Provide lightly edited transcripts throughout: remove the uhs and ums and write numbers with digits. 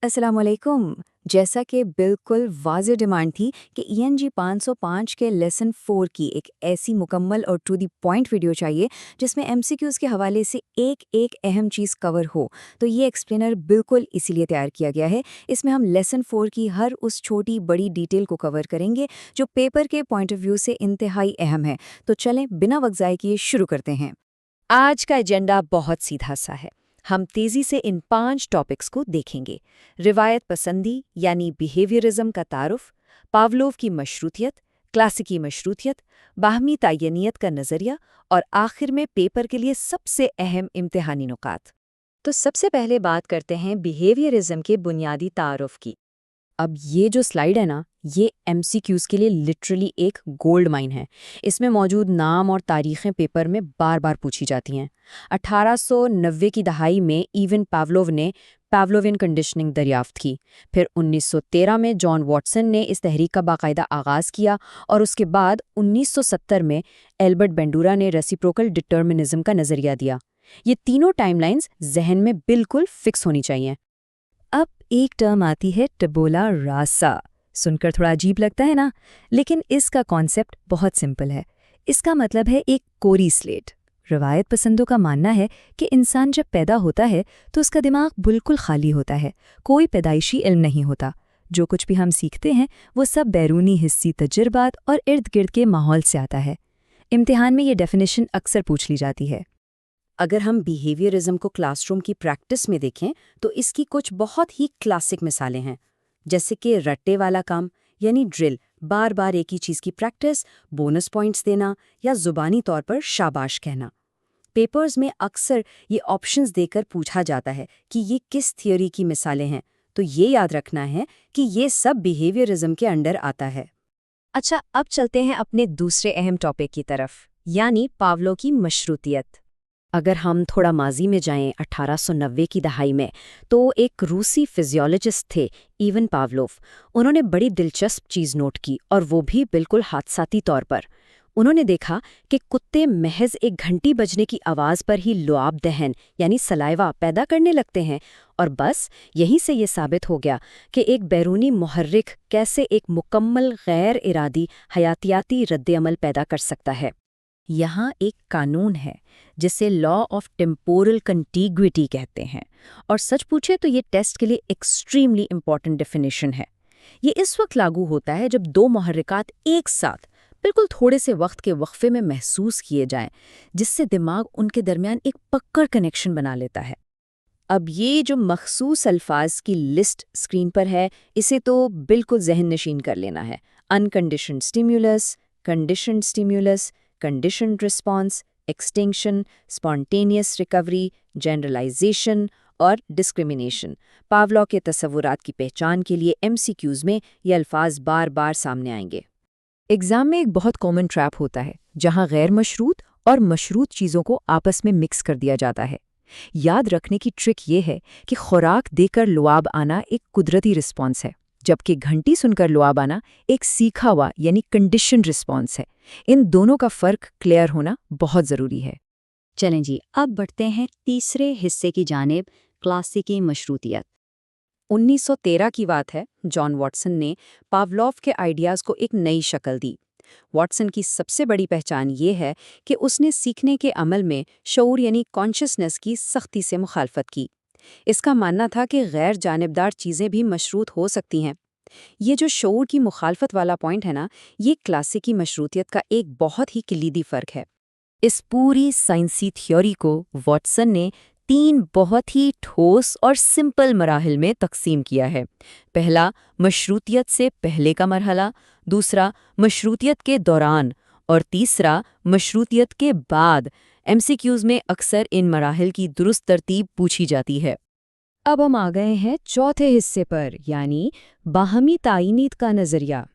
अस्सलाम वालेकुम। जैसा कि बिल्कुल वाज़ेह डिमांड थी कि ENG 505 के लेसन 4 की एक ऐसी मुकम्मल और टू दी पॉइंट वीडियो चाहिए जिसमें MCQs के हवाले से एक एक अहम चीज़ कवर हो, तो ये एक्सप्लेनर बिल्कुल इसीलिए तैयार किया गया है। इसमें हम लेसन 4 की हर उस छोटी बड़ी डिटेल को कवर करेंगे जो पेपर के पॉइंट ऑफ व्यू से इंतहाई अहम है। तो चलें बिना वक्त ज़ाय किए शुरू करते हैं। आज का एजेंडा बहुत सीधा सा है। हम तेजी से इन 5 टॉपिक्स को देखेंगे। रिवायत पसंदी यानी बिहेवियरिज्म का तारुफ, पावलोव की मशरूतियत, क्लासिकी मशरूतियत, बाहमी तयनीत का नज़रिया और आखिर में पेपर के लिए सबसे अहम इम्तिहानी नुकात। तो सबसे पहले बात करते हैं बिहेवियरिज्म के बुनियादी तारुफ की। अब ये जो स्लाइड है ना, ये MCQs के लिए लिटरली एक गोल्ड माइन है। इसमें मौजूद नाम और तारीखें पेपर में बार बार पूछी जाती हैं। 1890 की दहाई में इवन पावलोव ने पावलोवियन कंडीशनिंग दरियाफ्त की। फिर 1913 में जॉन वॉटसन ने इस तहरीक का बाकायदा आगाज़ किया और उसके बाद 1970 में एल्बर्ट बेंडूरा ने रेसिप्रोकल डिटर्मिनिज्म का नज़रिया दिया। ये तीनों टाइमलाइंस जहन में बिल्कुल फिक्स होनी चाहिए। अब एक टर्म आती है टबोला रासा। सुनकर थोड़ा अजीब लगता है ना, लेकिन इसका कॉन्सेप्ट बहुत सिंपल है। इसका मतलब है एक कोरी स्लेट। रवायत पसंदों का मानना है कि इंसान जब पैदा होता है तो उसका दिमाग बिल्कुल खाली होता है, कोई पैदाइशी इल्म नहीं होता। जो कुछ भी हम सीखते हैं वो सब बैरूनी हिस्सी तजुर्बात और इर्द गिर्द के माहौल से आता है। इम्तिहान में ये डेफिनेशन अक्सर पूछ ली जाती है। अगर हम बिहेवियरिज्म को क्लासरूम की प्रैक्टिस में देखें तो इसकी कुछ बहुत ही क्लासिक मिसालें हैं, जैसे कि रट्टे वाला काम यानी ड्रिल, बार बार एक ही चीज़ की प्रैक्टिस, बोनस पॉइंट्स देना या ज़ुबानी तौर पर शाबाश कहना। पेपर्स में अक्सर ये ऑप्शंस देकर पूछा जाता है कि ये किस थियोरी की मिसालें हैं, तो ये याद रखना है कि ये सब बिहेवियरिज्म के अंडर आता है। अच्छा, अब चलते हैं अपने दूसरे अहम टॉपिक की तरफ, यानी पावलो की मशरूतियत। अगर हम थोड़ा माजी में जाएं 1890 की दहाई में, तो एक रूसी फिजियोलॉजिस्ट थे इवन पावलोव। उन्होंने बड़ी दिलचस्प चीज़ नोट की, और वो भी बिल्कुल हादसाती तौर पर। उन्होंने देखा कि कुत्ते महज एक घंटी बजने की आवाज़ पर ही लुआब दहन यानी सलाइवा पैदा करने लगते हैं, और बस यहीं से ये साबित हो गया कि एक बैरूनी मुहर्रिक कैसे एक मुकम्मल गैर इरादी हयातियाती रद्द-ए-अमल पैदा कर सकता है। यहाँ एक कानून है जिसे लॉ ऑफ टेम्पोरल कंटीग्विटी कहते हैं, और सच पूछे तो ये टेस्ट के लिए एक्सट्रीमली इम्पॉर्टेंट डेफिनेशन है। ये इस वक्त लागू होता है जब दो मुहर्रिकात एक साथ बिल्कुल थोड़े से वक्त के वक्फे में महसूस किए जाएं, जिससे दिमाग उनके दरमियान एक पक्का कनेक्शन बना लेता है। अब ये जो मखसूस अल्फाज की लिस्ट स्क्रीन पर है, इसे तो बिल्कुल जहन नशीन कर लेना है। Unconditioned stimulus, conditioned stimulus, conditioned response, extinction, spontaneous recovery, generalization और डिस्क्रिमिनेशन। पावलव के तसव्वुरात की पहचान के लिए MCQs में ये अल्फाज बार बार सामने आएंगे। एग्जाम में एक बहुत कॉमन ट्रैप होता है जहां गैर मशरूत और मशरूत चीज़ों को आपस में मिक्स कर दिया जाता है। याद रखने की ट्रिक ये है कि खुराक देकर लुआब आना एक कुदरती रिस्पॉन्स है, जबकि घंटी सुनकर लुआब आना एक सीखा हुआ यानी कंडीशन रिस्पॉन्स है। इन दोनों का फ़र्क क्लियर होना बहुत ज़रूरी है। चलें जी, अब बढ़ते हैं तीसरे हिस्से की जानिब, क्लासिकी मशरूतियत। 1913 की बात है। जॉन वॉटसन ने पावलोव के आइडियाज़ को एक नई शक्ल दी। वॉटसन की सबसे बड़ी पहचान ये है कि उसने सीखने के अमल में शऊर यानी कॉन्शियसनेस की सख्ती से मुखालफत की। इसका मानना था कि गैर जानिबदार चीज़ें भी मशरूत हो सकती हैं। ये जो शऊर की मुखालफत वाला पॉइंट है ना, ये क्लासिकी मशरूतियत का एक बहुत ही कलीदी फ़र्क है। इस पूरी साइंसी थ्योरी को वॉटसन ने 3 बहुत ही ठोस और सिंपल मराहिल में तकसीम किया है। पहला, मशरूतियत से पहले का मरहला, दूसरा मशरूतियत के दौरान, और तीसरा मशरूतियत के बाद। MCQs में अक्सर इन मराहिल की दुरुस्त तरतीब पूछी जाती है। अब हम आ गए हैं चौथे हिस्से पर, यानी बाहमी तायनीत का नज़रिया।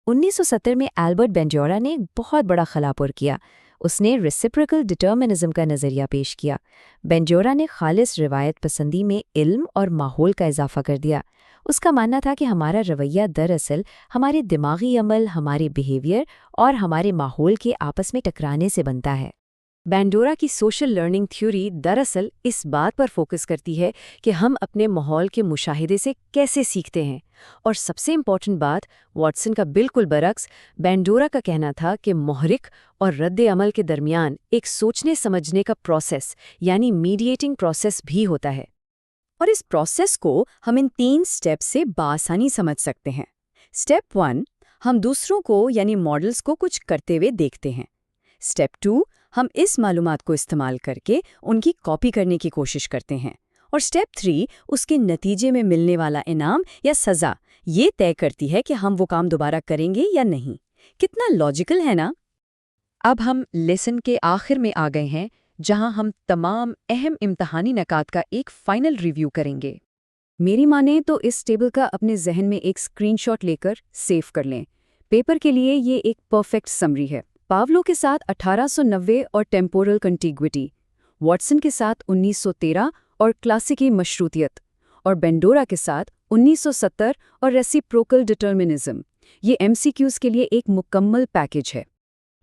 1970 में एल्बर्ट बेंडोरा ने एक बहुत बड़ा खलापुर किया। उसने रेसिप्रोकल डिटर्मिनिज्म का नज़रिया पेश किया। बेंडोरा ने खालिस रिवायत पसंदी में इल्म और माहौल का इजाफा कर दिया। उसका मानना था कि हमारा रवैया दरअसल हमारे दिमागी अमल, हमारे बिहेवियर और हमारे माहौल के आपस में टकराने से बनता है। بینڈورا کی سوشل لرننگ تھیوری دراصل اس بات پر فوکس کرتی ہے کہ ہم اپنے ماحول کے مشاہدے سے کیسے سیکھتے ہیں، اور سب سے امپورٹنٹ بات، واٹسن کا بالکل برعکس، بینڈورا کا کہنا تھا کہ محرک اور رد عمل کے درمیان ایک سوچنے سمجھنے کا پروسیس یعنی میڈیٹنگ پروسیس بھی ہوتا ہے۔ اور اس پروسیس کو ہم ان 3 سٹیپ سے بآسانی سمجھ سکتے ہیں۔ سٹیپ 1، ہم دوسروں کو یعنی ماڈلز کو کچھ کرتے ہوئے دیکھتے ہیں۔ سٹیپ 2، ہم اس معلومات کو استعمال کر کے ان کی کاپی کرنے کی کوشش کرتے ہیں۔ اور سٹیپ 3، اس کے نتیجے میں ملنے والا انعام یا سزا یہ طے کرتی ہے کہ ہم وہ کام دوبارہ کریں گے یا نہیں۔ کتنا لاجیکل ہے نا؟ اب ہم لیسن کے آخر میں آ گئے ہیں، جہاں ہم تمام اہم امتحانی نکات کا ایک فائنل ریویو کریں گے۔ میری مانیں تو اس ٹیبل کا اپنے ذہن میں ایک اسکرین شاٹ لے کر سیو کر لیں۔ پیپر کے لیے یہ ایک پرفیکٹ سمری ہے۔ پاولو کے ساتھ 1890 اور ٹیمپورل کنٹیگوٹی، واٹسن کے ساتھ 1913 اور کلاسیکی مشروطیت، اور بینڈورا کے ساتھ 1970 اور ریسیپروکل ڈٹرمنزم، یہ MCQs کے لیے ایک مکمل پیکج ہے۔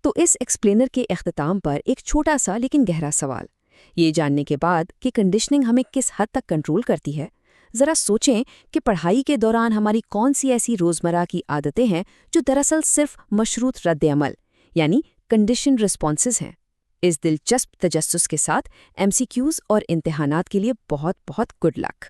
تو اس ایکسپلینر کے اختتام پر ایک چھوٹا سا لیکن گہرا سوال، یہ جاننے کے بعد کہ کنڈیشننگ ہمیں کس حد تک کنٹرول کرتی ہے، ذرا سوچیں کہ پڑھائی کے دوران ہماری کون سی ایسی روزمرہ کی عادتیں ہیں جو دراصل صرف مشروط رد عمل یعنی کنڈیشن رسپانسز ہیں۔ اس دلچسپ تجسس کے ساتھ MCQs اور امتحانات کے لیے بہت بہت گڈ لک۔